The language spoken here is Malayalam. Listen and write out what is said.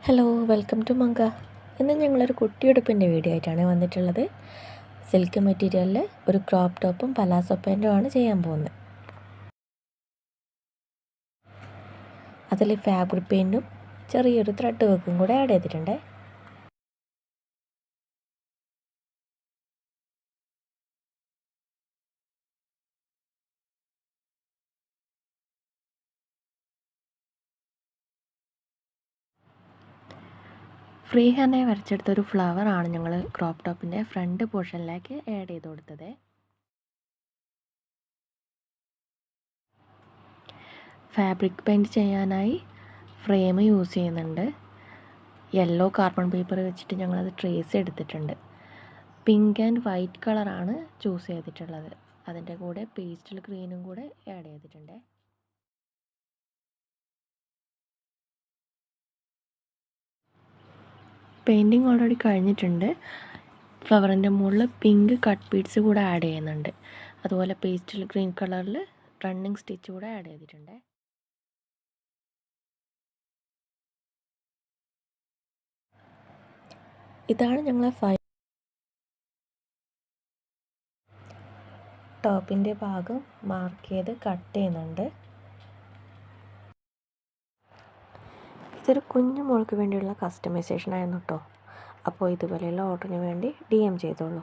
ഹലോ, വെൽക്കം ടു മങ്ക. ഇന്ന് ഞങ്ങളൊരു കുട്ടിയുടുപ്പിൻ്റെ വീഡിയോ ആയിട്ടാണ് വന്നിട്ടുള്ളത്. സിൽക്ക് മെറ്റീരിയലിൽ ഒരു ക്രോപ്പ് ടോപ്പും പലാസോ പാൻറ്റുമാണ് ചെയ്യാൻ പോകുന്നത്. അതിൽ ഫാബ്രിക് പെയിൻറ്റും ചെറിയൊരു ത്രെഡ് വർക്കും കൂടെ ആഡ് ചെയ്തിട്ടുണ്ട്. ഫ്രീ ഹാൻഡായി വരച്ചെടുത്തൊരു ഫ്ലവറാണ് ഞങ്ങൾ ക്രോപ്പ് ടോപ്പിൻ്റെ ഫ്രണ്ട് പോർഷനിലേക്ക് ആഡ് ചെയ്ത് കൊടുത്തത്. ഫാബ്രിക് പെയിൻറ്റ് ചെയ്യാനായി ഫ്രെയിം യൂസ് ചെയ്യുന്നുണ്ട്. യെല്ലോ കാർബൺ പേപ്പർ വെച്ചിട്ട് ഞങ്ങളത് ട്രേസ് എടുത്തിട്ടുണ്ട്. പിങ്ക് ആൻഡ് വൈറ്റ് കളറാണ് ചൂസ് ചെയ്തിട്ടുള്ളത്. അതിൻ്റെ കൂടെ പേസ്റ്റൽ ഗ്രീനും കൂടെ ആഡ് ചെയ്തിട്ടുണ്ട്. പെയിൻറ്റിങ് ഓൾറെഡി കഴിഞ്ഞിട്ടുണ്ട്. ഫ്ലവറിൻ്റെ മുകളിൽ പിങ്ക് കട്ട് ബീഡ്സ് കൂടെ ആഡ് ചെയ്യുന്നുണ്ട്. അതുപോലെ പേസ്റ്റൽ ഗ്രീൻ കളറിൽ റണ്ണിങ് സ്റ്റിച്ച് കൂടെ ആഡ് ചെയ്തിട്ടുണ്ട്. ഇതാണ് ഞങ്ങളെ ടോപ്പിൻ്റെ ഭാഗം മാർക്ക് ചെയ്ത് കട്ട് ചെയ്യുന്നുണ്ട്. ഇതൊരു കുഞ്ഞു മോൾക്ക് വേണ്ടിയുള്ള കസ്റ്റമൈസേഷൻ ആയിരുന്നു കേട്ടോ. അപ്പോൾ ഇതുപോലെയുള്ള ഓർഡറിന് വേണ്ടി DM ചെയ്തോളൂ.